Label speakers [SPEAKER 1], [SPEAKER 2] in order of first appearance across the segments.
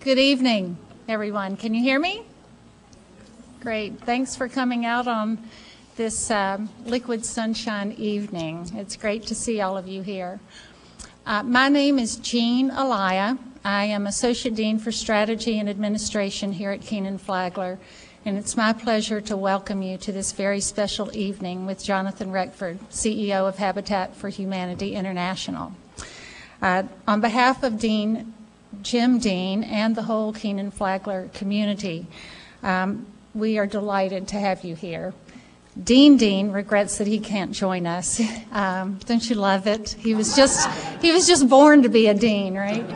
[SPEAKER 1] Good evening, everyone. Can you hear me? Great. Thanks for coming out on this liquid sunshine evening. It's great to see all of you here. My name is Jean Alaya. I am Associate Dean for Strategy and Administration here at Kenan-Flagler, and it's my pleasure to welcome you to this very special evening with Jonathan Reckford, CEO of Habitat for Humanity International. On behalf of Jim Dean and the whole Kenan-Flagler community, we are delighted to have you here. Dean regrets that he can't join us. Don't you love it? He was just born to be a dean, right?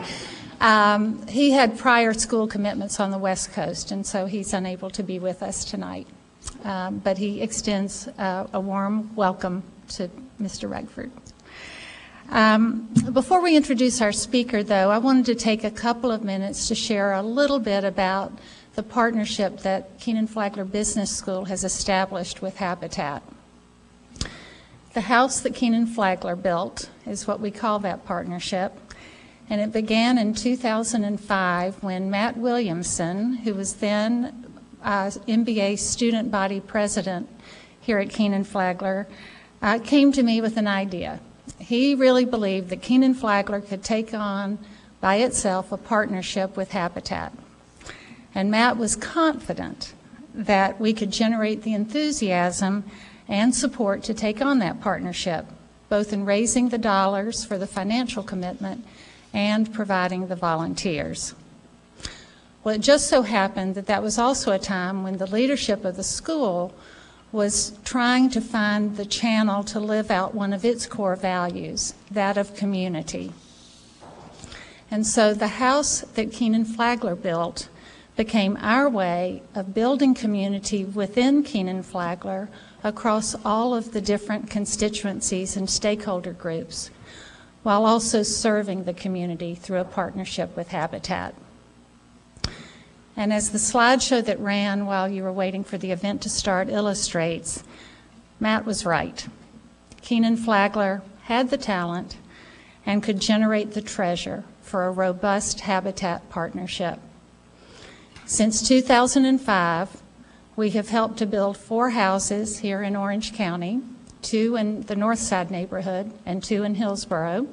[SPEAKER 1] He had prior school commitments on the West Coast, and so he's unable to be with us tonight. But he extends a warm welcome to Mr. Reckford. Before we introduce our speaker, though, I wanted to take a couple of minutes to share a little bit about the partnership that Kenan-Flagler Business School has established with Habitat. The house that Kenan-Flagler built is what we call that partnership, and it began in 2005 when Matt Williamson, who was then MBA student body president here at Kenan-Flagler, came to me with an idea. He really believed that Kenan-Flagler could take on by itself a partnership with Habitat. And Matt was confident that we could generate the enthusiasm and support to take on that partnership, both in raising the dollars for the financial commitment and providing the volunteers. Well, it just so happened that that was also a time when the leadership of the school was trying to find the channel to live out one of its core values, that of community. And so the house that Kenan-Flagler built became our way of building community within Kenan-Flagler across all of the different constituencies and stakeholder groups, while also serving the community through a partnership with Habitat. And as the slideshow that ran while you were waiting for the event to start illustrates, Matt was right. Kenan-Flagler had the talent and could generate the treasure for a robust Habitat partnership. Since 2005, we have helped to build 4 houses here in Orange County, 2 in the Northside neighborhood and 2 in Hillsborough.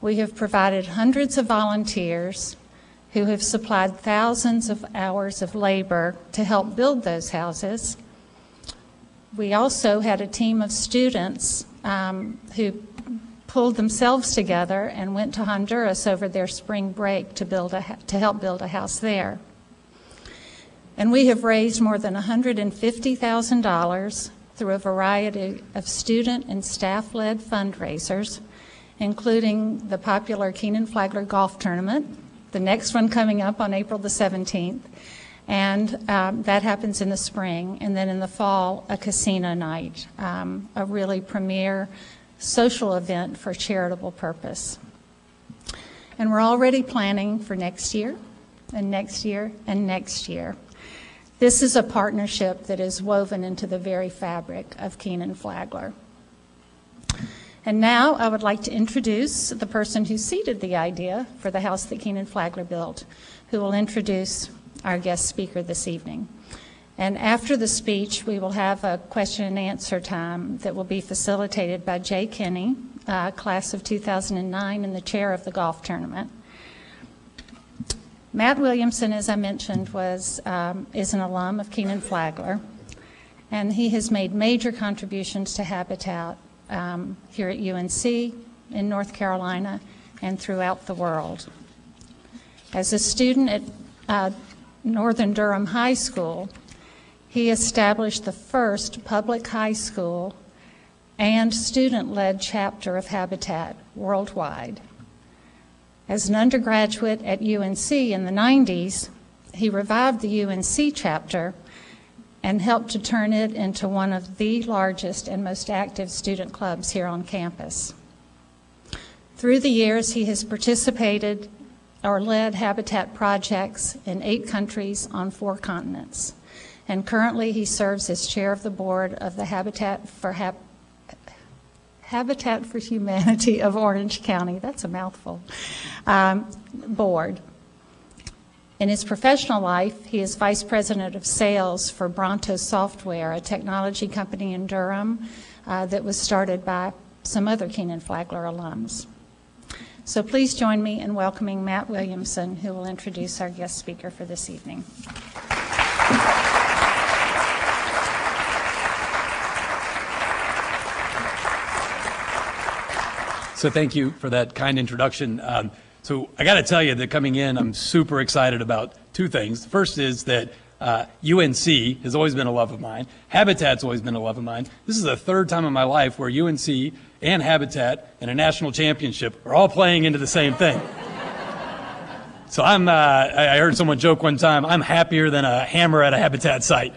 [SPEAKER 1] We have provided hundreds of volunteers who have supplied thousands of hours of labor to help build those houses. We also had a team of students who pulled themselves together and went to Honduras over their spring break to help build a house there. And we have raised more than $150,000 through a variety of student and staff-led fundraisers, including the popular Kenan-Flagler Golf Tournament, the next one coming up on April the 17th, and that happens in the spring, and then in the fall, a casino night, a really premier social event for charitable purpose. And we're already planning for next year, and next year, and next year. This is a partnership that is woven into the very fabric of Kenan-Flagler. And now I would like to introduce the person who seeded the idea for the house that Kenan-Flagler built, who will introduce our guest speaker this evening. And after the speech, we will have a question and answer time that will be facilitated by Jay Kinney, class of 2009 and the chair of the golf tournament. Matt Williamson, as I mentioned, is an alum of Kenan-Flagler, and he has made major contributions to Habitat here at UNC, in North Carolina, and throughout the world. As a student at Northern Durham High School, he established the first public high school and student-led chapter of Habitat worldwide. As an undergraduate at UNC in the 90s, he revived the UNC chapter and helped to turn it into one of the largest and most active student clubs here on campus. Through the years, he has participated or led Habitat projects in 8 countries on 4 continents. And currently, he serves as chair of the board of the Habitat for Humanity of Orange County. That's a mouthful. Board. In his professional life, he is Vice President of Sales for Bronto Software, a technology company in Durham that was started by some other Kenan-Flagler alums. So please join me in welcoming Matt Williamson, who will introduce our guest speaker for this evening.
[SPEAKER 2] So thank you for that kind introduction. So I got to tell you that coming in, I'm super excited about two things. The first is that UNC has always been a love of mine. Habitat's always been a love of mine. This is the third time in my life where UNC and Habitat and a national championship are all playing into the same thing. So I heard someone joke one time, I'm happier than a hammer at a Habitat site.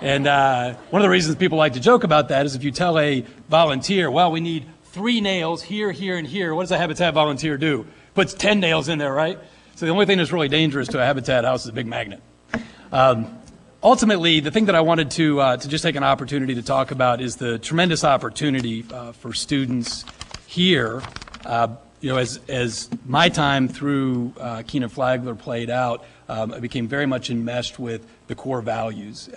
[SPEAKER 2] And one of the reasons people like to joke about that is if you tell a volunteer, well, we need 3 nails here, here, and here, what does a Habitat volunteer do? Puts 10 nails in there, right? So the only thing that's really dangerous to a Habitat house is a big magnet. Ultimately, the thing that I wanted to just take an opportunity to talk about is the tremendous opportunity for students here. As my time through Kenan-Flagler played out, I became very much enmeshed with the core values,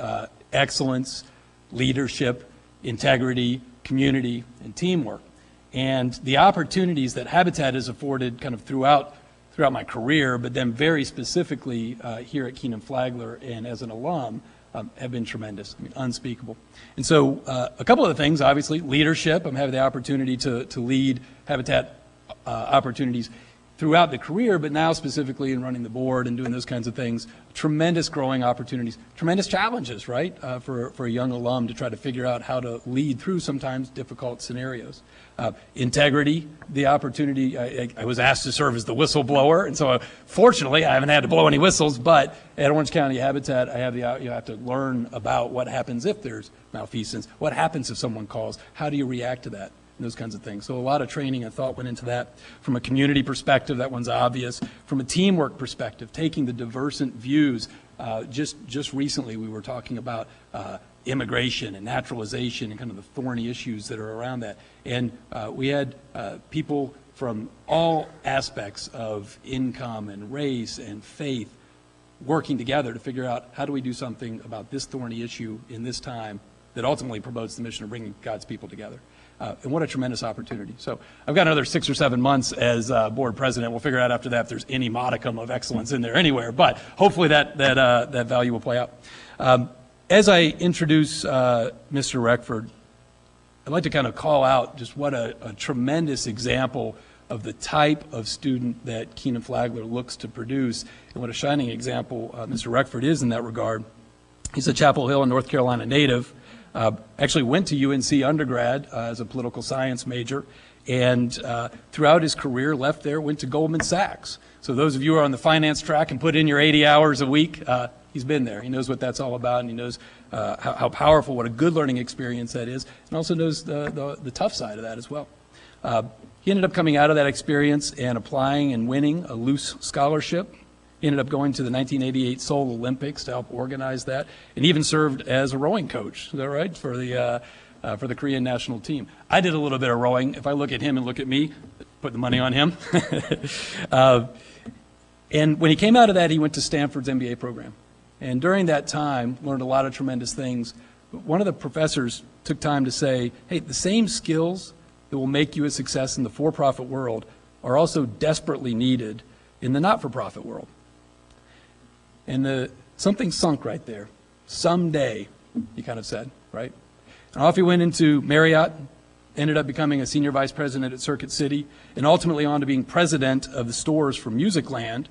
[SPEAKER 2] excellence, leadership, integrity, community, and teamwork. And the opportunities that Habitat has afforded kind of throughout my career, but then very specifically here at Kenan-Flagler and as an alum, have been tremendous. I mean, unspeakable. And so a couple of the things, obviously, leadership. I'm having the opportunity to lead Habitat opportunities throughout the career, but now specifically in running the board and doing those kinds of things. Tremendous growing opportunities, tremendous challenges, right, for a young alum to try to figure out how to lead through sometimes difficult scenarios. Integrity, the opportunity, I was asked to serve as the whistleblower, and so fortunately I haven't had to blow any whistles, but at Orange County Habitat I have you have to learn about what happens if there's malfeasance, what happens if someone calls, how do you react to that? Those kinds of things. So a lot of training and thought went into that. From a community perspective, that one's obvious. From a teamwork perspective, taking the divergent views. Just recently we were talking about immigration and naturalization and kind of the thorny issues that are around that. And we had people from all aspects of income and race and faith working together to figure out how do we do something about this thorny issue in this time that ultimately promotes the mission of bringing God's people together. And what a tremendous opportunity. So I've got another 6 or 7 months as board president. We'll figure out after that if there's any modicum of excellence in there anywhere, but hopefully that value will play out. As I introduce Mr. Reckford, I'd like to kind of call out just what a tremendous example of the type of student that Kenan-Flagler looks to produce, and what a shining example Mr. Reckford is in that regard. He's a Chapel Hill, North Carolina native. Actually went to UNC undergrad as a political science major, and throughout his career left there, went to Goldman Sachs. So those of you who are on the finance track and put in your 80 hours a week, he's been there. He knows what that's all about, and he knows how powerful, what a good learning experience that is, and also knows the tough side of that as well. He ended up coming out of that experience and applying and winning a loose scholarship. He ended up going to the 1988 Seoul Olympics to help organize that, and even served as a rowing coach. Is that right? For the Korean national team. I did a little bit of rowing. If I look at him and look at me, put the money on him. And when he came out of that, he went to Stanford's MBA program. And during that time, learned a lot of tremendous things. But one of the professors took time to say, hey, the same skills that will make you a success in the for-profit world are also desperately needed in the not-for-profit world. And something sunk right there. Someday, he kind of said, right? And off he went into Marriott, ended up becoming a senior vice president at Circuit City, and ultimately on to being president of the stores for Musicland.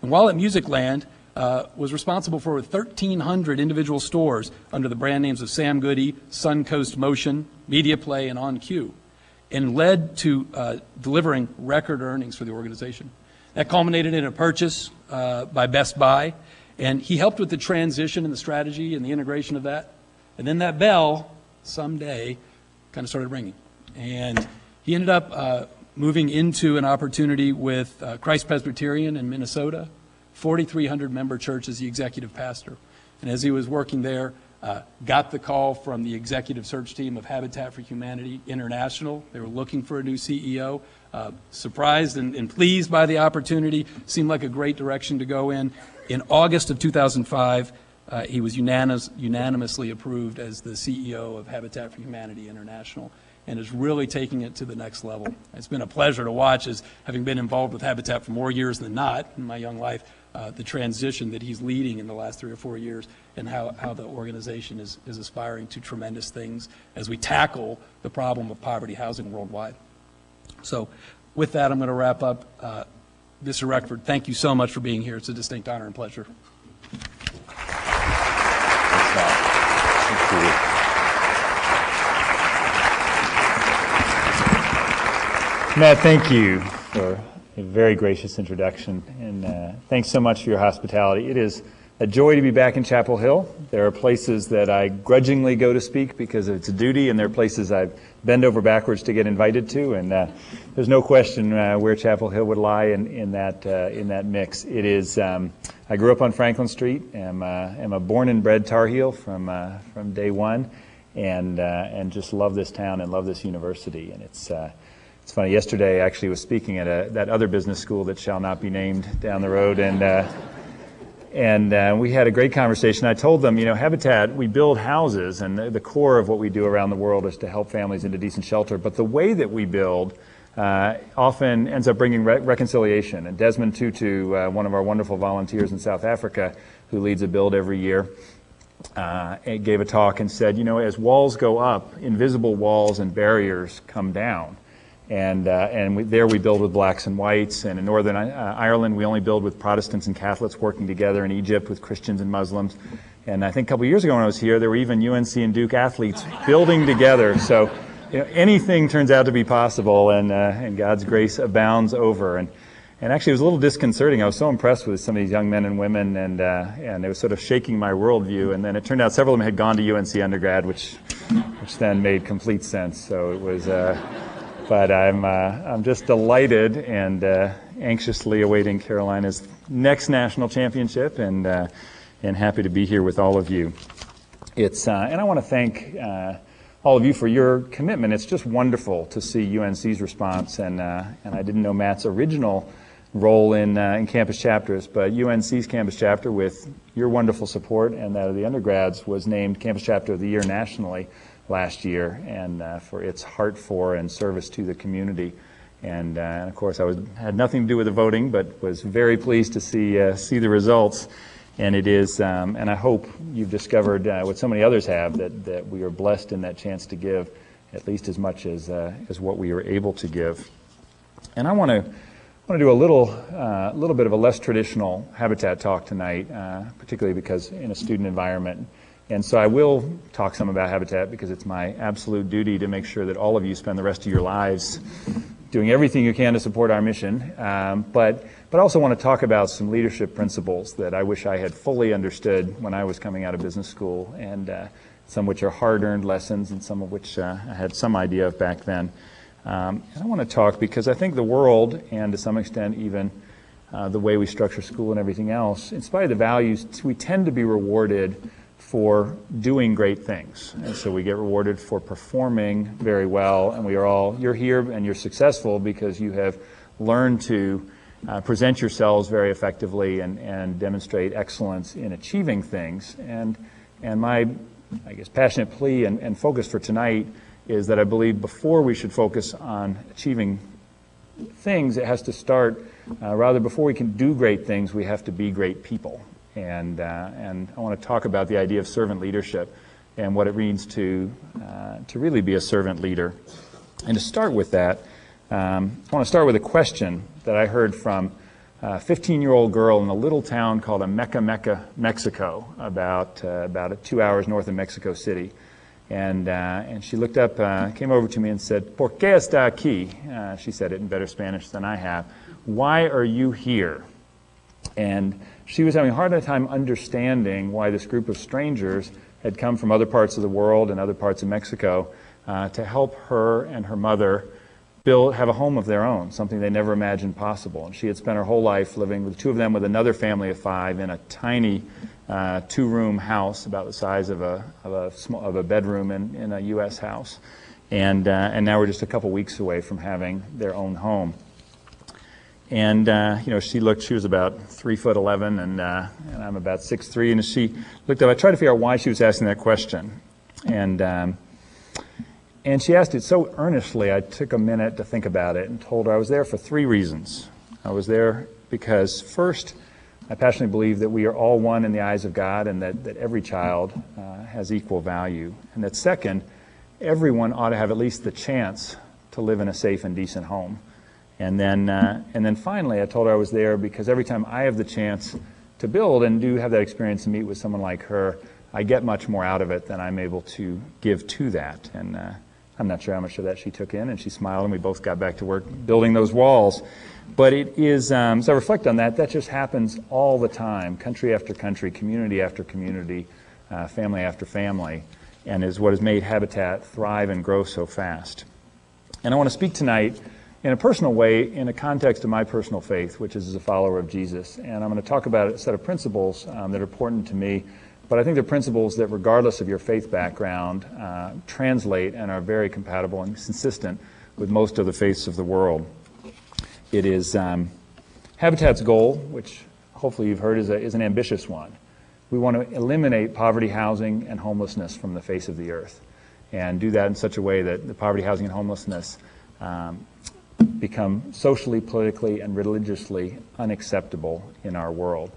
[SPEAKER 2] And while at Musicland, was responsible for 1,300 individual stores under the brand names of Sam Goody, Suncoast Motion, Media Play, and On Cue, and led to delivering record earnings for the organization. That culminated in a purchase by Best Buy, and he helped with the transition and the strategy and the integration of that. And then that bell, someday, kind of started ringing. And he ended up moving into an opportunity with Christ Presbyterian in Minnesota, 4,300 member church as the executive pastor. And as he was working there, got the call from the executive search team of Habitat for Humanity International. They were looking for a new CEO. surprised and pleased by the opportunity. Seemed like a great direction to go in. In August of 2005, he was unanimously approved as the CEO of Habitat for Humanity International, and is really taking it to the next level. It's been a pleasure to watch, as having been involved with Habitat for more years than not in my young life, the transition that he's leading in the last 3 or 4 years, and how the organization is aspiring to tremendous things as we tackle the problem of poverty housing worldwide. So with that, I'm going to wrap up. Mr. Reckford, thank you so much for being here. It's a distinct honor and pleasure.
[SPEAKER 3] Matt, thank you for a very gracious introduction, and thanks so much for your hospitality. It is a joy to be back in Chapel Hill. There are places that I grudgingly go to speak because it's a duty, and there are places I bend over backwards to get invited to, and there's no question where Chapel Hill would lie in that mix. It is. I grew up on Franklin Street. I'm a born and bred Tar Heel from day one, and just love this town and love this university. And it's funny. Yesterday, I actually was speaking at that other business school that shall not be named down the road, and we had a great conversation. I told them, Habitat, we build houses, and the core of what we do around the world is to help families into decent shelter. But the way that we build often ends up bringing reconciliation. And Desmond Tutu, one of our wonderful volunteers in South Africa, who leads a build every year, gave a talk and said, as walls go up, invisible walls and barriers come down. And there we build with blacks and whites, and in Northern Ireland we only build with Protestants and Catholics working together, in Egypt with Christians and Muslims. And I think a couple of years ago when I was here, there were even UNC and Duke athletes building together. So anything turns out to be possible, and God's grace abounds over. And actually it was a little disconcerting. I was so impressed with some of these young men and women, and it was sort of shaking my worldview. And then it turned out several of them had gone to UNC undergrad, which then made complete sense. So it was... But I'm just delighted and anxiously awaiting Carolina's next national championship, and happy to be here with all of you. And I want to thank all of you for your commitment. It's just wonderful to see UNC's response, and I didn't know Matt's original role in campus chapters, but UNC's campus chapter, with your wonderful support and that of the undergrads, was named Campus Chapter of the Year nationally last year, and for its heart for and service to the community. And of course, I had nothing to do with the voting, but was very pleased to see the results. And it is, and I hope you've discovered what so many others have, that we are blessed in that chance to give at least as much as what we are able to give. And I want to do a little bit of a less traditional Habitat talk tonight, particularly because in a student environment. And so I will talk some about Habitat because it's my absolute duty to make sure that all of you spend the rest of your lives doing everything you can to support our mission. But I also want to talk about some leadership principles that I wish I had fully understood when I was coming out of business school, and some which are hard-earned lessons and some of which I had some idea of back then. And I want to talk because I think the world, and to some extent even the way we structure school and everything else, in spite of the values, we tend to be rewarded for doing great things. And so we get rewarded for performing very well, and you're here and you're successful because you have learned to present yourselves very effectively and demonstrate excellence in achieving things. And my, I guess, passionate plea and focus for tonight is that I believe before we should focus on achieving things, it has to start, rather before we can do great things, we have to be great people. And I want to talk about the idea of servant leadership and what it means to really be a servant leader. And to start with that, I want to start with a question that I heard from a 15-year-old girl in a little town called Meca, Mexico, about 2 hours north of Mexico City. And she looked up, came over to me and said, "¿Por qué está aquí?" She said it in better Spanish than I have. "Why are you here?" And she was having a hard time understanding why this group of strangers had come from other parts of the world and other parts of Mexico to help her and her mother have a home of their own, something they never imagined possible. And she had spent her whole life living with two of them with another family of 5 in a tiny 2-room house about the size of a bedroom in a U.S. house. And now we're just a couple weeks away from having their own home. And, she was about 3'11", and I'm about 6'3", and as she looked up, I tried to figure out why she was asking that question. And she asked it so earnestly, I took a minute to think about it and told her I was there for 3 reasons. I was there because, first, I passionately believe that we are all one in the eyes of God, and that every child has equal value. And that, second, everyone ought to have at least the chance to live in a safe and decent home. And then finally, I told her I was there because every time I have the chance to build and do have that experience and meet with someone like her, I get much more out of it than I'm able to give to that. And I'm not sure how much of that she took in, and she smiled, and we both got back to work building those walls. But it is, as I reflect on that, that just happens all the time, country after country, community after community, family after family, and is what has made Habitat thrive and grow so fast. And I want to speak tonight in a personal way in a context of my personal faith, which is as a follower of Jesus. And I'm going to talk about a set of principles that are important to me, but I think they're principles that, regardless of your faith background, translate and are very compatible and consistent with most of the faiths of the world. It is Habitat's goal, which hopefully you've heard is an ambitious one. We want to eliminate poverty, housing, and homelessness from the face of the earth, and do that in such a way that the poverty, housing, and homelessness become socially, politically, and religiously unacceptable in our world.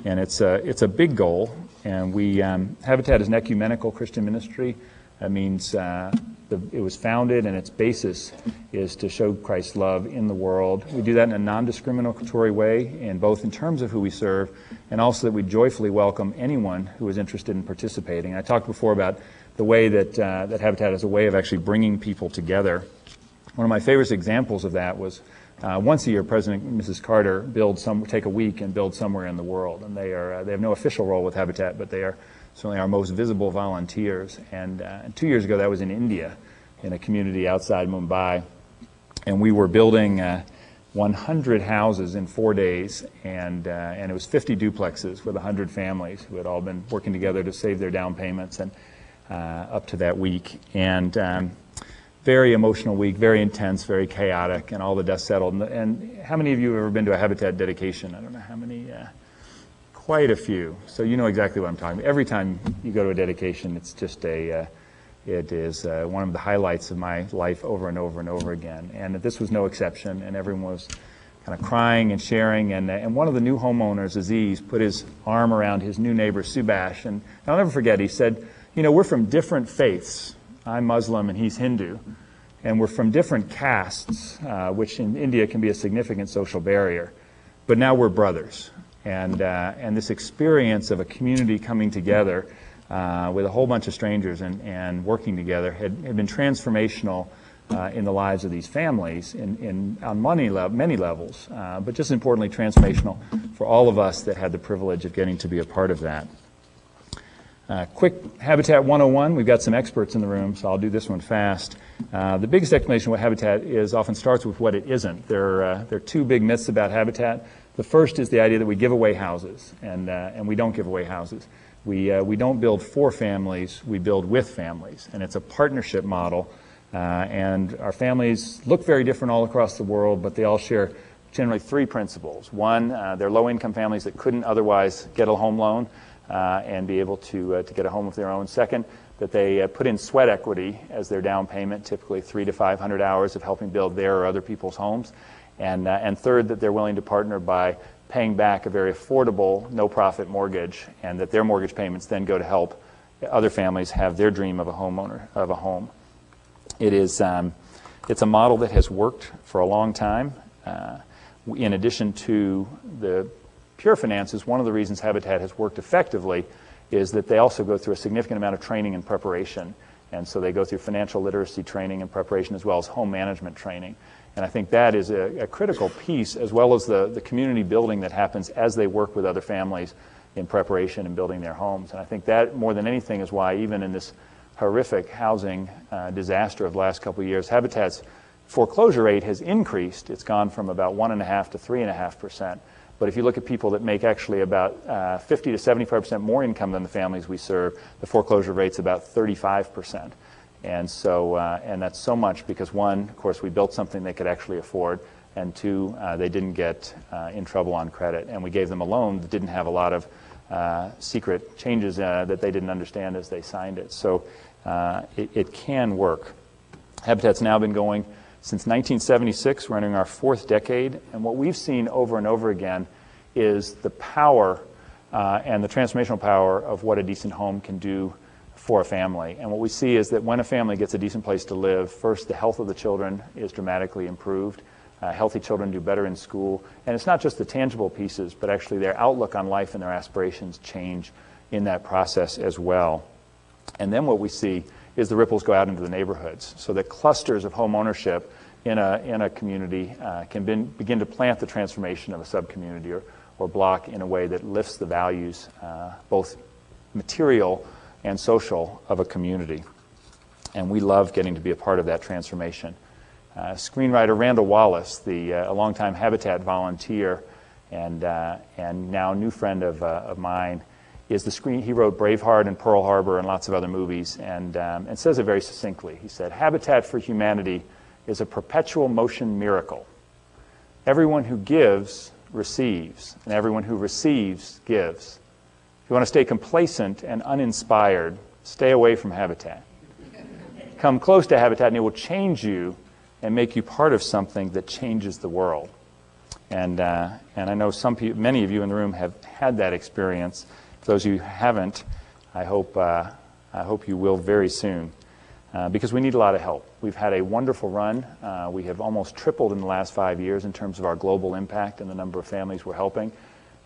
[SPEAKER 3] And it's a big goal, and we Habitat is an ecumenical Christian ministry. That means it was founded, and its basis is to show Christ's love in the world. We do that in a non-discriminatory way, in both in terms of who we serve, and also that we joyfully welcome anyone who is interested in participating. I talked before about the way that Habitat is a way of actually bringing people together. One of my favorite examples of that was once a year, President and Mrs. Carter take a week and build somewhere in the world, and they have no official role with Habitat, but they are certainly our most visible volunteers. And 2 years ago, that was in India, in a community outside Mumbai, and we were building 100 houses in 4 days, and it was 50 duplexes with 100 families who had all been working together to save their down payments and up to that week. And very emotional week, very intense, very chaotic, and all the dust settled. And how many of you have ever been to a Habitat dedication? I don't know how many. Quite a few. So you know exactly what I'm talking about. Every time you go to a dedication, it's just it is one of the highlights of my life over and over and over again. And this was no exception, and everyone was kind of crying and sharing. And one of the new homeowners, Aziz, put his arm around his new neighbor, Subash, and I'll never forget, he said, we're from different faiths. I'm Muslim and he's Hindu, and we're from different castes, which in India can be a significant social barrier, but now we're brothers. And this experience of a community coming together with a whole bunch of strangers and working together had been transformational in the lives of these families on many levels, but just importantly transformational for all of us that had the privilege of getting to be a part of that. Quick Habitat 101, we've got some experts in the room, so I'll do this one fast. The biggest explanation of what Habitat is often starts with what it isn't. There are 2 big myths about Habitat. The first is the idea that we give away houses, and we don't give away houses. We don't build for families, we build with families, and it's a partnership model. And our families look very different all across the world, but they all share generally 3 principles. One, they're low-income families that couldn't otherwise get a home loan and be able to get a home of their own. Second, that they put in sweat equity as their down payment, typically 300 to 500 hours of helping build their or other people's homes. And third, that they're willing to partner by paying back a very affordable, no-profit mortgage, and that their mortgage payments then go to help other families have their dream of a home. It's a model that has worked for a long time. In addition to the pure finances, one of the reasons Habitat has worked effectively is that they also go through a significant amount of training and preparation. And so they go through financial literacy training and preparation as well as home management training. And I think that is a critical piece, as well as the community building that happens as they work with other families in preparation and building their homes. And I think that, more than anything, is why even in this horrific housing disaster of the last couple of years, Habitat's foreclosure rate has increased. It's gone from about 1.5% to 3.5%. But if you look at people that make actually about 50 to 75% more income than the families we serve, the foreclosure rate's about 35%. And so, and that's so much because one, of course, we built something they could actually afford, and two, they didn't get in trouble on credit. And we gave them a loan that didn't have a lot of secret changes that they didn't understand as they signed it. So it can work. Habitat's now been going since 1976. We're entering our 4th decade. And what we've seen over and over again is the power and the transformational power of what a decent home can do for a family. And what we see is that when a family gets a decent place to live, first, the health of the children is dramatically improved. Healthy children do better in school. And it's not just the tangible pieces, but actually their outlook on life and their aspirations change in that process as well. And then what we see is the ripples go out into the neighborhoods. So that clusters of home ownership in a community can begin to plant the transformation of a sub-community or block in a way that lifts the values, both material and social, of a community. And we love getting to be a part of that transformation. Screenwriter Randall Wallace, a longtime Habitat volunteer and now new friend of mine, he wrote Braveheart and Pearl Harbor and lots of other movies, and says it very succinctly. He said, "Habitat for Humanity is a perpetual motion miracle. Everyone who gives receives, and everyone who receives gives. If you want to stay complacent and uninspired, stay away from Habitat. Come close to Habitat and it will change you and make you part of something that changes the world." And I know many of you in the room have had that experience. For those of you who haven't, I hope you will very soon, because we need a lot of help. We've had a wonderful run. We have almost tripled in the last 5 years in terms of our global impact and the number of families we're helping.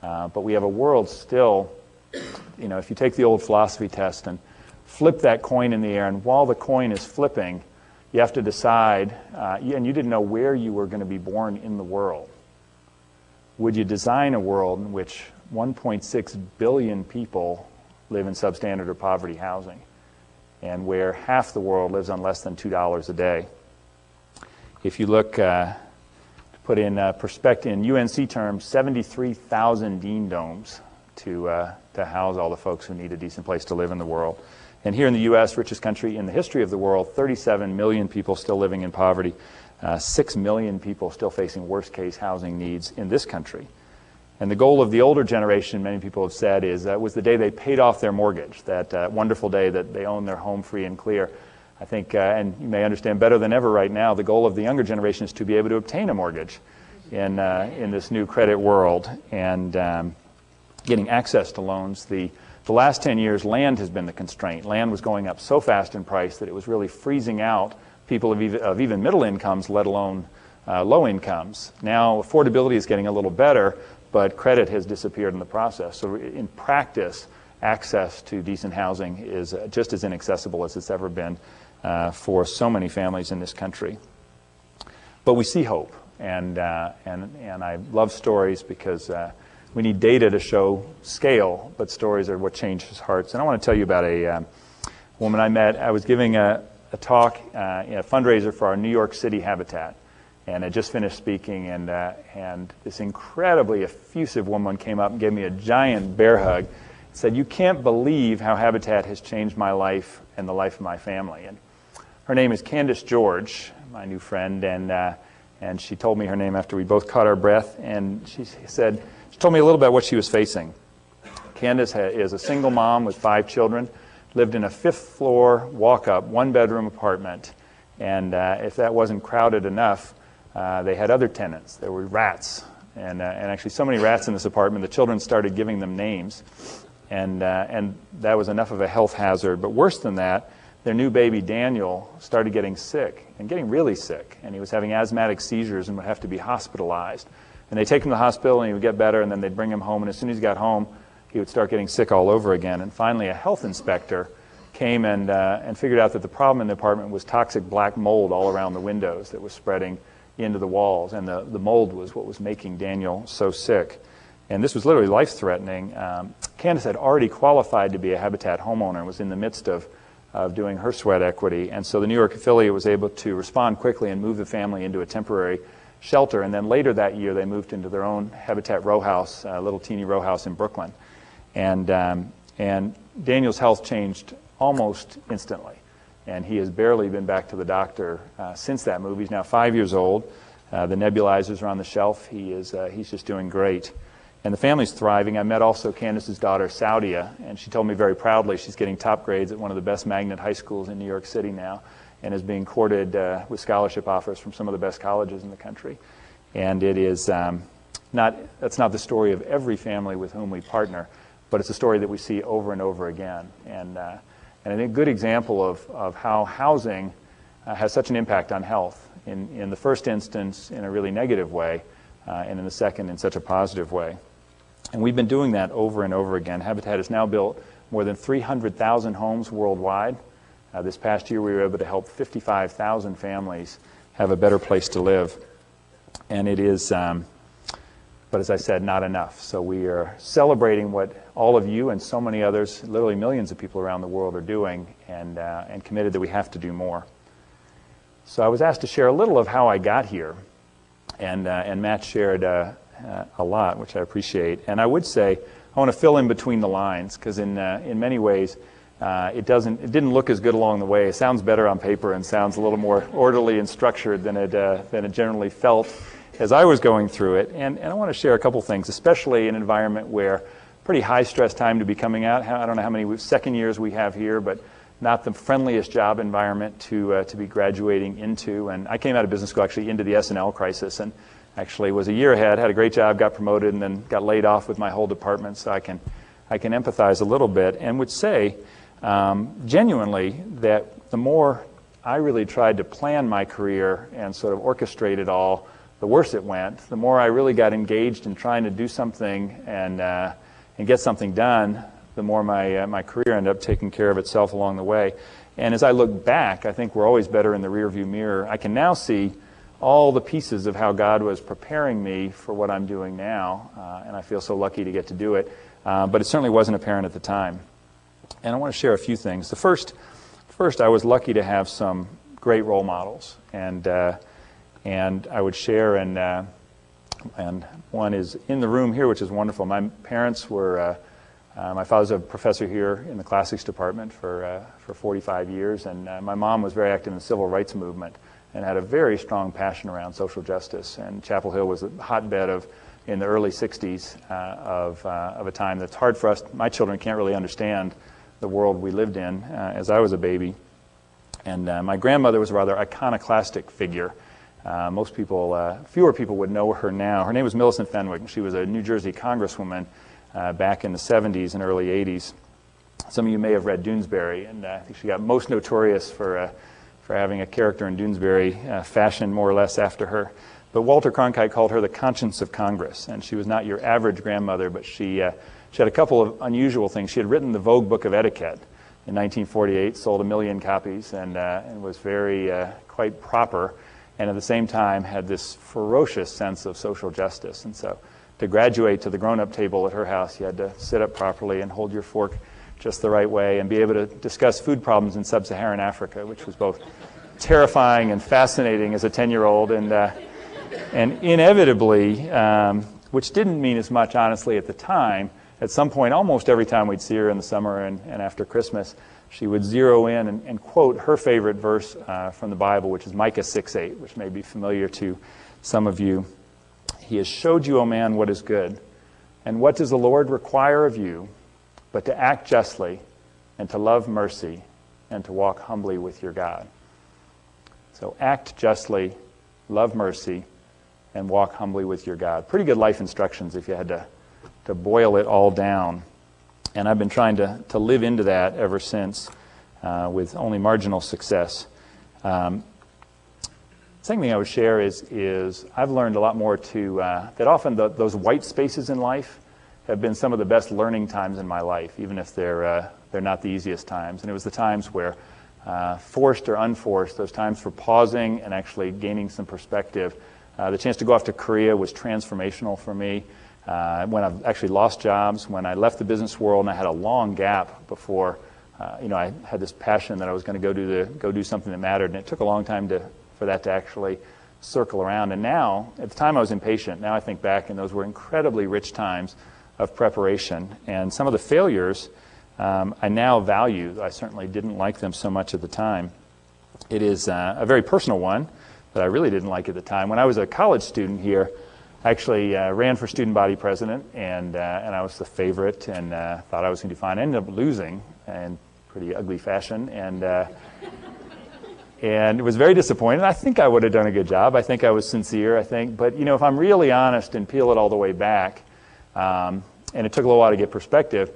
[SPEAKER 3] But we have a world still, if you take the old philosophy test and flip that coin in the air, and while the coin is flipping, you have to decide, and you didn't know where you were going to be born in the world. Would you design a world in which 1.6 billion people live in substandard or poverty housing, and where half the world lives on less than $2 a day? If you look, to put in perspective, in UNC terms, 73,000 dean domes to house all the folks who need a decent place to live in the world. And here in the U.S., richest country in the history of the world, 37 million people still living in poverty, 6 million people still facing worst-case housing needs in this country. And the goal of the older generation, many people have said, was the day they paid off their mortgage, that wonderful day that they own their home free and clear. I think, and you may understand better than ever right now, the goal of the younger generation is to be able to obtain a mortgage in this new credit world, and getting access to loans. The last 10 years, land has been the constraint. Land was going up so fast in price that it was really freezing out people of even middle incomes, let alone low incomes. Now, affordability is getting a little better, but credit has disappeared in the process. So in practice, access to decent housing is just as inaccessible as it's ever been for so many families in this country. But we see hope, and I love stories because we need data to show scale, but stories are what changes hearts. And I want to tell you about a woman I met. I was giving a talk, a fundraiser for our New York City Habitat. And I just finished speaking, and this incredibly effusive woman came up and gave me a giant bear hug and said, "You can't believe how Habitat has changed my life and the life of my family." And her name is Candice George, my new friend, and she told me her name after we both caught our breath, and she told me a little bit about what she was facing. Candice is a single mom with 5 children, lived in a 5th-floor walk-up, 1-bedroom apartment, and if that wasn't crowded enough, they had other tenants. There were rats, and actually so many rats in this apartment, the children started giving them names, and that was enough of a health hazard. But worse than that, their new baby Daniel started getting sick, and getting really sick, and he was having asthmatic seizures and would have to be hospitalized. And they'd take him to the hospital, and he would get better, and then they'd bring him home, and as soon as he got home, he would start getting sick all over again. And finally, a health inspector came and figured out that the problem in the apartment was toxic black mold all around the windows that was spreading into the walls, and the mold was what was making Daniel so sick. And this was literally life-threatening. Candice had already qualified to be a Habitat homeowner and was in the midst of doing her sweat equity, and so the New York affiliate was able to respond quickly and move the family into a temporary shelter, and then later that year they moved into their own Habitat row house, a little teeny row house in Brooklyn. And Daniel's health changed almost instantly. and he has barely been back to the doctor since that move. He's now 5 years old. The nebulizers are on the shelf. He's just doing great. And the family's thriving. I met also Candice's daughter, Saudia, and she told me very proudly she's getting top grades at one of the best magnet high schools in New York City now, and is being courted with scholarship offers from some of the best colleges in the country. And it is that's not the story of every family with whom we partner, but it's a story that we see over and over again. And I think a good example of how housing has such an impact on health, in the first instance in a really negative way, and in the second in such a positive way. And we've been doing that over and over again. Habitat has now built more than 300,000 homes worldwide. This past year we were able to help 55,000 families have a better place to live. And it is, but as I said, not enough. So we are celebrating what all of you and so many others, literally millions of people around the world, are doing, and committed that we have to do more. So I was asked to share a little of how I got here, and Matt shared a lot, which I appreciate. And I would say I want to fill in between the lines, because in many ways it didn't look as good along the way. It sounds better on paper and sounds a little more orderly and structured than it generally felt as I was going through it. And I want to share a couple things, especially in an environment where pretty high stress time to be coming out. I don't know how many second years we have here, but not the friendliest job environment to be graduating into. And I came out of business school actually into the S&L crisis, and actually was a year ahead, had a great job, got promoted, and then got laid off with my whole department. So I can empathize a little bit, and would say genuinely that the more I really tried to plan my career and sort of orchestrate it all, the worse it went. The more I really got engaged in trying to do something and get something done, the more my career ended up taking care of itself along the way. And as I look back, I think we're always better in the rearview mirror. I can now see all the pieces of how God was preparing me for what I'm doing now, and I feel so lucky to get to do it. But it certainly wasn't apparent at the time. And I want to share a few things. The first, I was lucky to have some great role models, and I would share, and one is in the room here, which is wonderful. My parents were, my father's a professor here in the classics department for 45 years, and my mom was very active in the civil rights movement and had a very strong passion around social justice. And Chapel Hill was a hotbed of, in the early 60s, of a time that's hard for us. My children can't really understand the world we lived in as I was a baby. And my grandmother was a rather iconoclastic figure. Most people, fewer people would know her now. Her name was Millicent Fenwick, and she was a New Jersey congresswoman back in the 70s and early 80s. Some of you may have read Doonesbury, and I think she got most notorious for having a character in Doonesbury fashioned more or less after her. But Walter Cronkite called her the conscience of Congress, and she was not your average grandmother, but she had a couple of unusual things. She had written the Vogue Book of Etiquette in 1948, sold 1 million copies, and was very quite proper, and at the same time had this ferocious sense of social justice. And so to graduate to the grown-up table at her house, you had to sit up properly and hold your fork just the right way and be able to discuss food problems in sub-Saharan Africa, which was both terrifying and fascinating as a 10-year-old, and inevitably, which didn't mean as much, honestly, at the time. At some point, almost every time we'd see her in the summer and after Christmas, she would zero in and quote her favorite verse from the Bible, which is Micah 6:8, which may be familiar to some of you. He has showed you, O man, what is good. And what does the Lord require of you but to act justly and to love mercy and to walk humbly with your God? So act justly, love mercy, and walk humbly with your God. Pretty good life instructions if you had to boil it all down. And I've been trying to live into that ever since with only marginal success. Second thing I would share is I've learned a lot more that often those white spaces in life have been some of the best learning times in my life, even if they're not the easiest times. And it was the times where, forced or unforced, those times for pausing and actually gaining some perspective. The chance to go off to Korea was transformational for me. When I've actually lost jobs, when I left the business world and I had a long gap before, I had this passion that I was going to go do something that mattered, and it took a long time for that to actually circle around. And now, at the time I was impatient. Now I think back, and those were incredibly rich times of preparation. And some of the failures I now value. I certainly didn't like them so much at the time. It is a very personal one that I really didn't like at the time. When I was a college student here, I actually ran for student body president, and I was the favorite, and thought I was going to do fine. I ended up losing in pretty ugly fashion, and it was very disappointing. I think I would have done a good job. I think I was sincere, but if I'm really honest and peel it all the way back, and it took a little while to get perspective,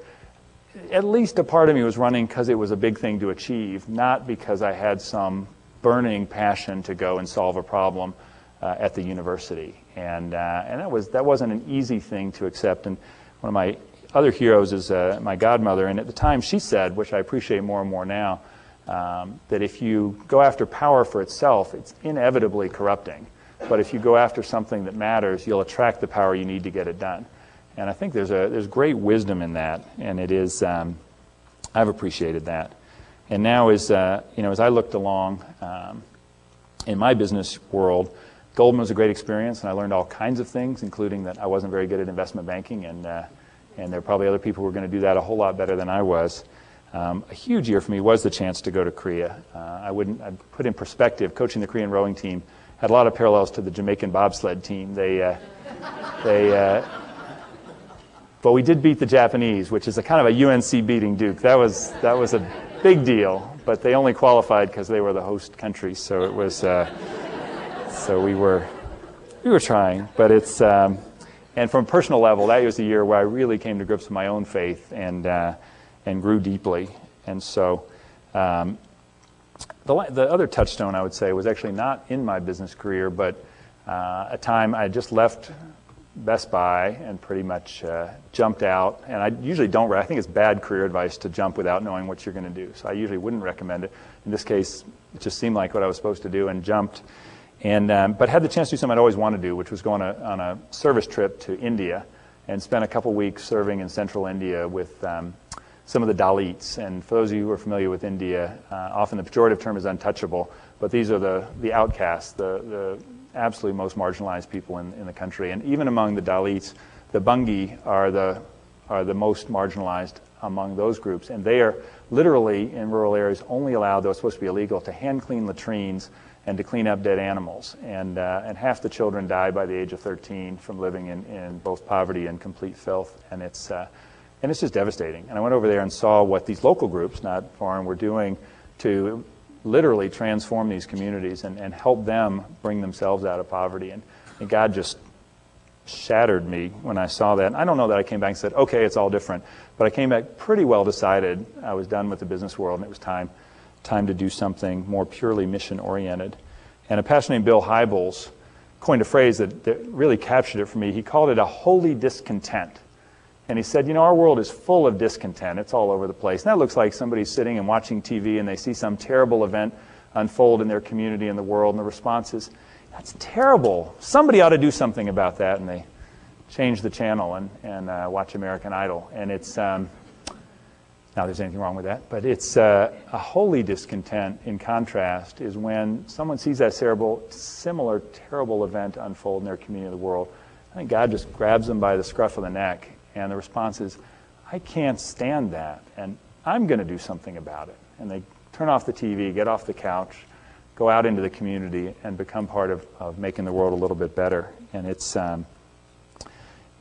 [SPEAKER 3] at least a part of me was running because it was a big thing to achieve, not because I had some burning passion to go and solve a problem at the university. And that wasn't an easy thing to accept. And one of my other heroes is my godmother, and at the time she said, which I appreciate more and more now, that if you go after power for itself, it's inevitably corrupting. But if you go after something that matters, you'll attract the power you need to get it done. And I think there's great wisdom in that, and it is. I've appreciated that. And now, as I looked along in my business world, Goldman was a great experience, and I learned all kinds of things, including that I wasn't very good at investment banking, and there are probably other people who were going to do that a whole lot better than I was. A huge year for me was the chance to go to Korea. I'd put in perspective, coaching the Korean rowing team had a lot of parallels to the Jamaican bobsled team. But we did beat the Japanese, which is a kind of a UNC beating Duke. That was a big deal, but they only qualified because they were the host country. So it was, so we were trying. But it's, and from a personal level, that was the year where I really came to grips with my own faith and grew deeply. And so the other touchstone I would say was actually not in my business career, but a time I had just left Best Buy and pretty much jumped out. And I usually don't. I think it's bad career advice to jump without knowing what you're going to do. So I usually wouldn't recommend it. In this case, it just seemed like what I was supposed to do, and jumped. And but had the chance to do something I'd always wanted to do, which was go on a service trip to India and spend a couple weeks serving in central India with some of the Dalits. And for those of you who are familiar with India, often the pejorative term is untouchable, but these are the outcasts, the absolutely most marginalized people in the country. And even among the Dalits, the Bungi are the most marginalized among those groups. And they are literally, in rural areas, only allowed, though it's supposed to be illegal, to hand clean latrines and to clean up dead animals. And half the children die by the age of 13 from living in both poverty and complete filth. And it's just devastating. And I went over there and saw what these local groups, not foreign, were doing to literally transform these communities and help them bring themselves out of poverty. And God just shattered me when I saw that. And I don't know that I came back and said, okay, it's all different. But I came back pretty well decided. I was done with the business world, and it was time to do something more purely mission-oriented. And a pastor named Bill Hybels coined a phrase that really captured it for me. He called it a holy discontent. And he said, our world is full of discontent. It's all over the place. And that looks like somebody's sitting and watching TV and they see some terrible event unfold in their community and the world, and the response is, that's terrible. Somebody ought to do something about that. And they change the channel and watch American Idol. And it's, not there's anything wrong with that, but it's a holy discontent, in contrast, is when someone sees that similar terrible event unfold in their community of the world. I think God just grabs them by the scruff of the neck. And the response is, I can't stand that, and I'm going to do something about it. And they turn off the TV, get off the couch, go out into the community, and become part of making the world a little bit better. And it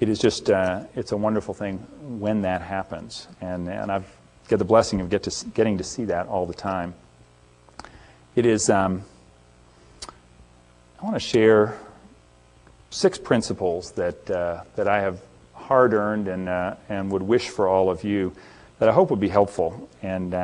[SPEAKER 3] is just, it's a wonderful thing when that happens. And I've got the blessing of getting to see that all the time. It is, I want to share 6 principles that I have hard-earned and would wish for all of you that I hope would be helpful. And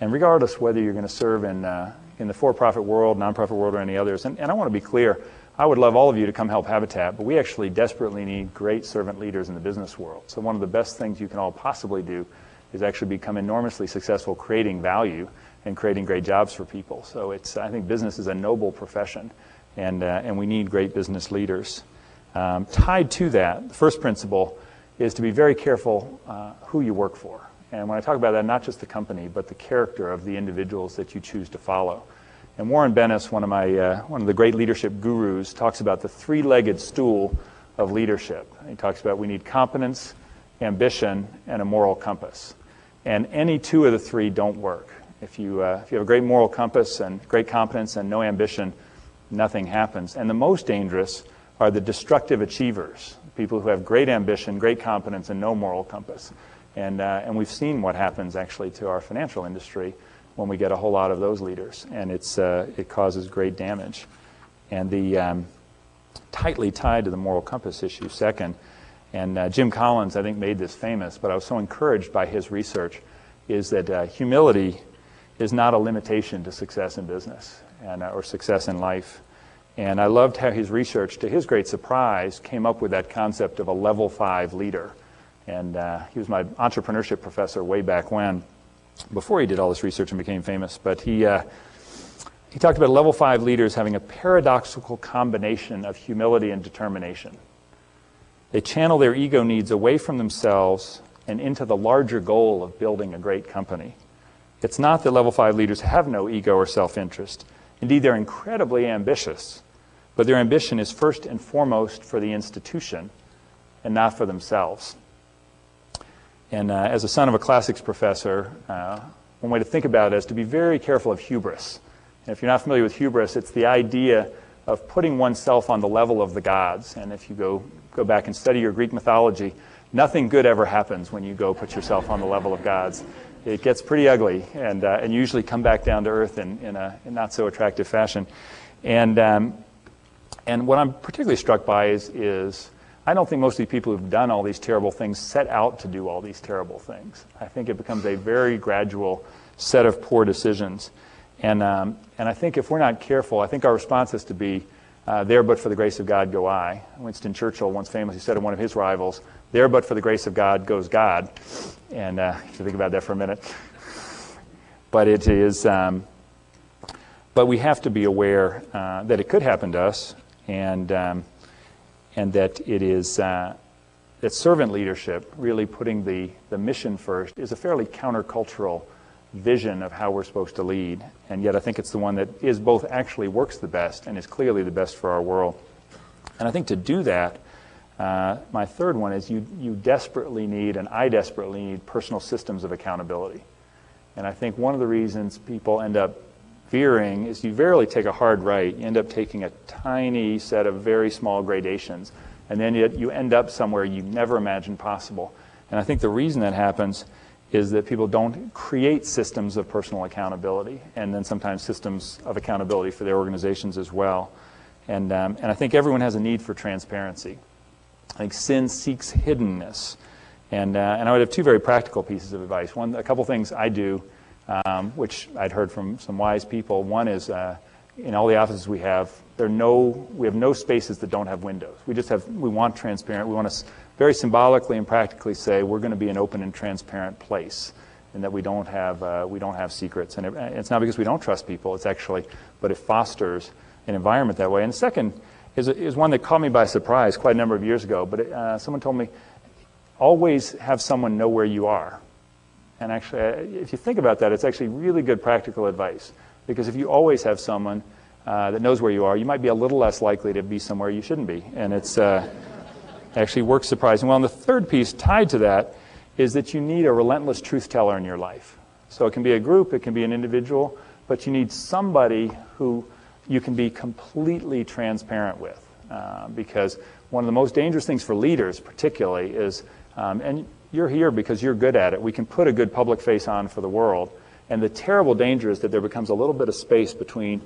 [SPEAKER 3] regardless whether you're going to serve in the for-profit world, nonprofit world, or any others, and I want to be clear, I would love all of you to come help Habitat, but we actually desperately need great servant leaders in the business world. So one of the best things you can all possibly do is actually become enormously successful creating value and creating great jobs for people. So I think business is a noble profession, and we need great business leaders. Tied to that, the first principle is to be very careful who you work for. And when I talk about that, not just the company, but the character of the individuals that you choose to follow. And Warren Bennis, one of the great leadership gurus, talks about the 3-legged stool of leadership. He talks about we need competence, ambition, and a moral compass. And any two of the three don't work. If you have a great moral compass and great competence and no ambition, nothing happens. And the most dangerous are the destructive achievers, people who have great ambition, great competence, and no moral compass. And we've seen what happens actually to our financial industry when we get a whole lot of those leaders, and it causes great damage. And the tightly tied to the moral compass issue, second, and Jim Collins, I think, made this famous, but I was so encouraged by his research, is that humility is not a limitation to success in business or success in life. And I loved how his research, to his great surprise, came up with that concept of a level 5 leader. And he was my entrepreneurship professor way back when, before he did all this research and became famous. But he talked about level 5 leaders having a paradoxical combination of humility and determination. They channel their ego needs away from themselves and into the larger goal of building a great company. It's not that level 5 leaders have no ego or self-interest. Indeed, they're incredibly ambitious, but their ambition is first and foremost for the institution and not for themselves. And as a son of a classics professor, one way to think about it is to be very careful of hubris. And if you're not familiar with hubris, it's the idea of putting oneself on the level of the gods. And if you go back and study your Greek mythology, nothing good ever happens when you go put yourself on the level of gods. It gets pretty ugly, and usually come back down to earth in a not so attractive fashion. And what I'm particularly struck by is I don't think most of the people who've done all these terrible things set out to do all these terrible things. I think it becomes a very gradual set of poor decisions. And I think if we're not careful, I think our response has to be, there but for the grace of God go I. Winston Churchill once famously said of one of his rivals, there but for the grace of God goes God. And you have to think about that for a minute. But it is, but we have to be aware that it could happen to us, and that it is that servant leadership, really putting the mission first, is a fairly countercultural vision of how we're supposed to lead. And yet I think it's the one that is both actually works the best and is clearly the best for our world. And I think to do that, my third one is you desperately need, and I desperately need, personal systems of accountability. And I think one of the reasons people end up veering is you rarely take a hard right. You end up taking a tiny set of very small gradations, and then you end up somewhere you never imagined possible. And I think the reason that happens is that people don't create systems of personal accountability, and then sometimes systems of accountability for their organizations as well. And I think everyone has a need for transparency. I think sin seeks hiddenness. And I would have two very practical pieces of advice. One, a couple things I do, which I'd heard from some wise people. One is in all the offices we have no spaces that don't have windows. We want transparent. We want to very symbolically and practically say we're going to be an open and transparent place, and that we don't have secrets. And it's not because we don't trust people. It's actually, but it fosters an environment that way. And the second is one that caught me by surprise quite a number of years ago. But someone told me, always have someone know where you are. And actually, if you think about that, it's actually really good practical advice. Because if you always have someone that knows where you are, you might be a little less likely to be somewhere you shouldn't be. And it's actually works surprising well. And the third piece tied to that is that you need a relentless truth teller in your life. So it can be a group, it can be an individual, but you need somebody who you can be completely transparent with. Because one of the most dangerous things for leaders particularly is, and you're here because you're good at it, we can put a good public face on for the world. And the terrible danger is that there becomes a little bit of space between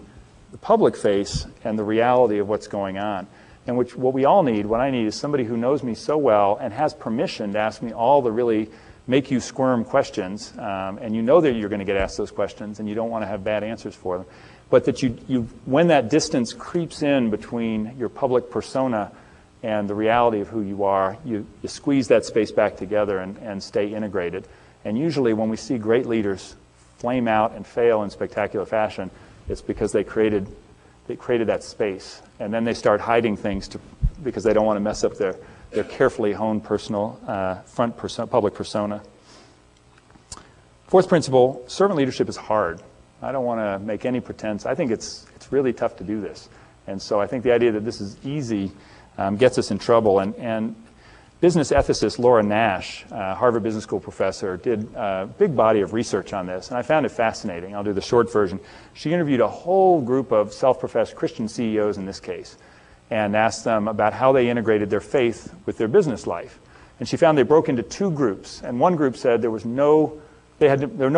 [SPEAKER 3] the public face and the reality of what's going on. And what I need is somebody who knows me so well and has permission to ask me all the really make you squirm questions, and you know that you're going to get asked those questions and you don't want to have bad answers for them. But that when that distance creeps in between your public persona and the reality of who you are, you squeeze that space back together and stay integrated. And usually when we see great leaders flame out and fail in spectacular fashion, it's because they created that space. And then they start hiding things because they don't want to mess up their carefully honed personal public persona. Fourth principle, servant leadership is hard. I don't want to make any pretense. I think it's really tough to do this. And so I think the idea that this is easy gets us in trouble. And business ethicist Laura Nash, Harvard Business School professor, did a big body of research on this, and I found it fascinating. I'll do the short version. She interviewed a whole group of self-professed Christian CEOs in this case and asked them about how they integrated their faith with their business life. And she found they broke into two groups, and one group said there were no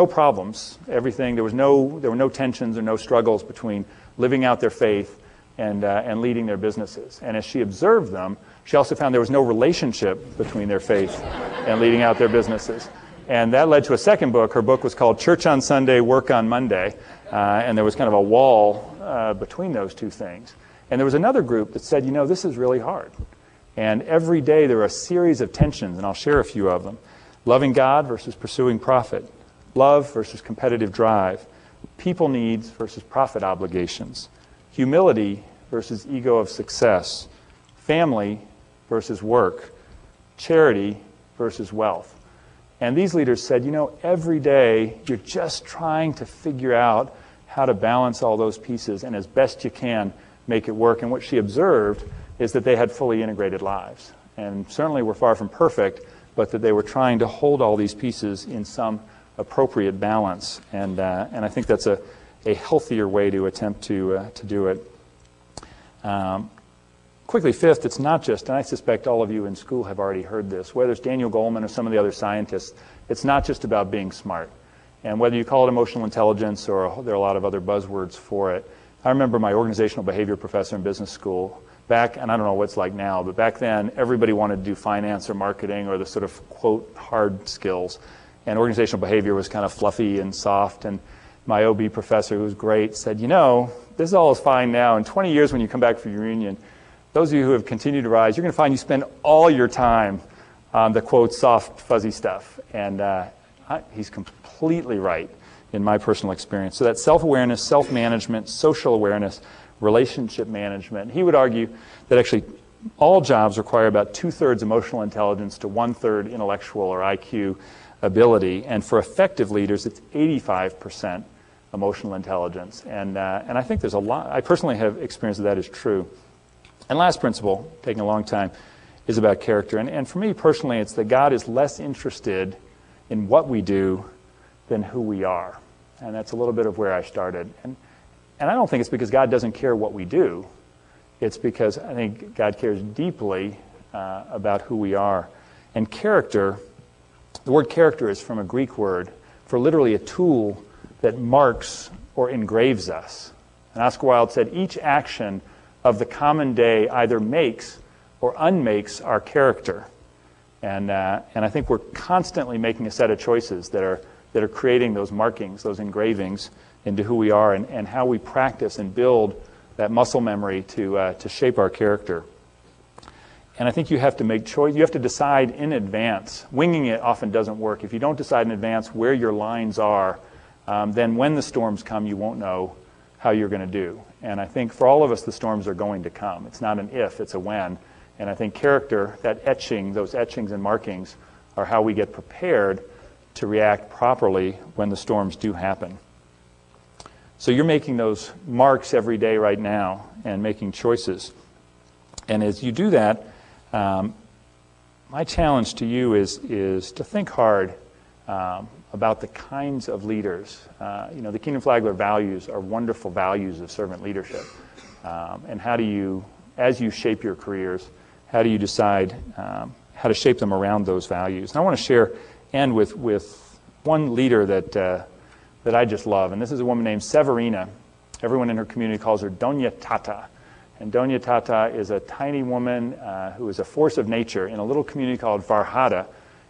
[SPEAKER 3] problems, there were no tensions or no struggles between living out their faith and leading their businesses. And as she observed them, she also found there was no relationship between their faith and leading out their businesses. And that led to a second book. Her book was called Church on Sunday, Work on Monday. And there was kind of a wall between those two things. And there was another group that said, this is really hard. And every day there are a series of tensions, and I'll share a few of them. Loving God versus pursuing profit. Love versus competitive drive. People needs versus profit obligations. Humility versus ego of success. Family versus work. Charity versus wealth. And these leaders said, every day you're just trying to figure out how to balance all those pieces and as best you can make it work. And what she observed is that they had fully integrated lives. And certainly were far from perfect, but that they were trying to hold all these pieces in some appropriate balance. And I think that's a healthier way to attempt to do it. Quickly, fifth, it's not just, and I suspect all of you in school have already heard this, whether it's Daniel Goleman or some of the other scientists, it's not just about being smart. And whether you call it emotional intelligence or there are a lot of other buzzwords for it. I remember my organizational behavior professor in business school back, and I don't know what it's like now, but back then everybody wanted to do finance or marketing or the sort of, quote, hard skills. And organizational behavior was kind of fluffy and soft. And my OB professor, who was great, said, this all is fine now. In 20 years when you come back for your reunion, those of you who have continued to rise, you're going to find you spend all your time on the, quote, soft, fuzzy stuff. And he's completely right in my personal experience. So that's self-awareness, self-management, social awareness, relationship management. He would argue that actually all jobs require about 2/3 emotional intelligence to 1/3 intellectual or IQ ability. And for effective leaders, it's 85% emotional intelligence. And I think there's a lot, I personally have experienced that is true. And last principle, taking a long time, is about character. And for me personally, it's that God is less interested in what we do than who we are. And that's a little bit of where I started. And I don't think it's because God doesn't care what we do. It's because I think God cares deeply about who we are. And character, the word character is from a Greek word for literally a tool that marks or engraves us. And Oscar Wilde said, each action of the common day either makes or unmakes our character. And I think we're constantly making a set of choices that are creating those markings, those engravings into who we are and how we practice and build that muscle memory to shape our character. And I think you have to make choice. You have to decide in advance. Winging it often doesn't work. If you don't decide in advance where your lines are, then when the storms come, you won't know how you're going to do. And I think for all of us, the storms are going to come. It's not an if, it's a when. And I think character, that etching, those etchings and markings, are how we get prepared to react properly when the storms do happen. So you're making those marks every day right now and making choices. And as you do that, my challenge to you is to think hard about the kinds of leaders. The Kenan-Flagler values are wonderful values of servant leadership. And how do you, as you shape your careers, how do you decide how to shape them around those values? And I want to end with one leader that I just love. And this is a woman named Severina. Everyone in her community calls her Doña Tata. And Doña Tata is a tiny woman who is a force of nature in a little community called Varjada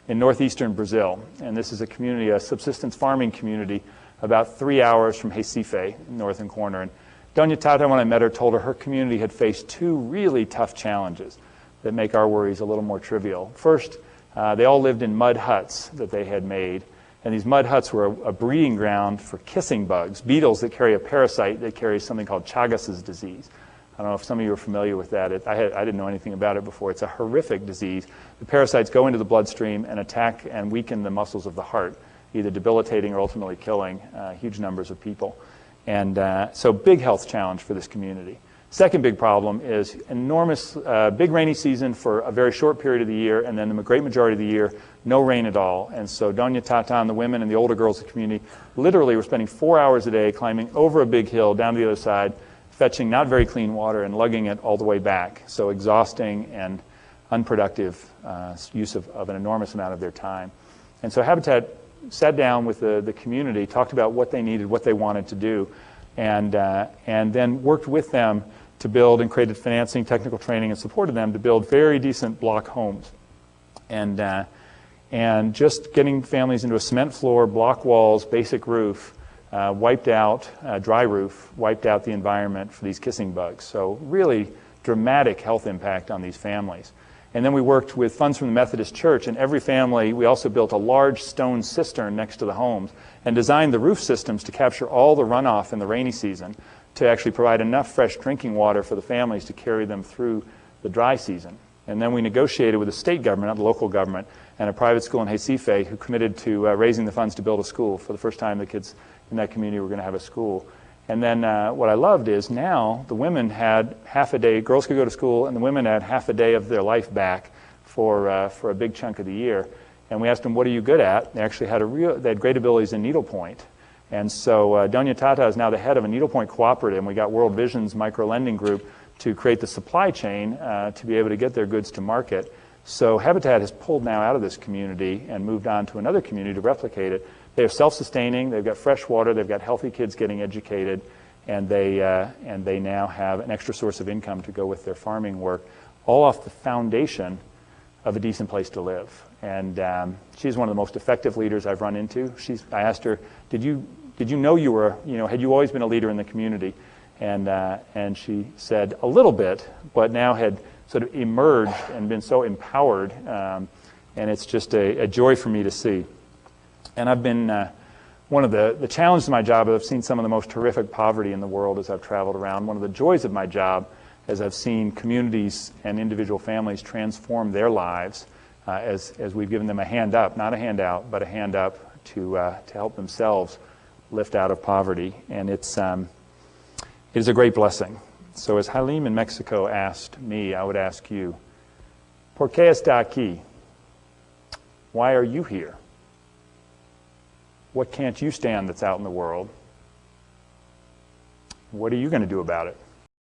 [SPEAKER 3] in northeastern Brazil. And this is a community, a subsistence farming community, about 3 hours from Recife, northern corner. And Doña Tata, when I met her, told her community had faced two really tough challenges that make our worries a little more trivial. First, they all lived in mud huts that they had made. And these mud huts were a breeding ground for kissing bugs, beetles that carry a parasite that carries something called Chagas's disease. I don't know if some of you are familiar with that. I didn't know anything about it before. It's a horrific disease. The parasites go into the bloodstream and attack and weaken the muscles of the heart, either debilitating or ultimately killing huge numbers of people. And so big health challenge for this community. Second big problem is enormous, big rainy season for a very short period of the year, and then the great majority of the year, no rain at all. And so Doña Tata and the women and the older girls of the community literally were spending 4 hours a day climbing over a big hill down to the other side, fetching not very clean water and lugging it all the way back. So exhausting and unproductive use of an enormous amount of their time. And so Habitat sat down with the community, talked about what they needed, what they wanted to do, and then worked with them to build and created financing, technical training, and supported them to build very decent block homes. And just getting families into a cement floor, block walls, basic roof, wiped out, dry roof, wiped out the environment for these kissing bugs. So really dramatic health impact on these families. And then we worked with funds from the Methodist Church, and every family, we also built a large stone cistern next to the homes and designed the roof systems to capture all the runoff in the rainy season to actually provide enough fresh drinking water for the families to carry them through the dry season. And then we negotiated with the state government, not the local government, and a private school in Recife who committed to raising the funds to build a school. For the first time, the kids in that community were going to have a school. And then what I loved is now the women had half a day, girls could go to school, and the women had half a day of their life back for a big chunk of the year. And we asked them, what are you good at? They actually had they had great abilities in needlepoint. And so Doña Tata is now the head of a needlepoint cooperative, and we got World Vision's micro-lending group to create the supply chain to be able to get their goods to market. So Habitat has pulled now out of this community and moved on to another community to replicate it. They are self-sustaining, they've got fresh water, they've got healthy kids getting educated, and they now have an extra source of income to go with their farming work, all off the foundation of a decent place to live. And she's one of the most effective leaders I've run into. I asked her, did you know you were, had you always been a leader in the community? And she said a little bit, but now had sort of emerged and been so empowered, and it's just a joy for me to see. And I've been, one of the challenges of my job is I've seen some of the most horrific poverty in the world as I've traveled around. One of the joys of my job is I've seen communities and individual families transform their lives as we've given them a hand up, not a handout, but a hand up to help themselves lift out of poverty. And it is a great blessing. So as Halim in Mexico asked me, I would ask you, ¿Por qué está aquí? Why are you here? What can't you stand that's out in the world? What are you going to do about it?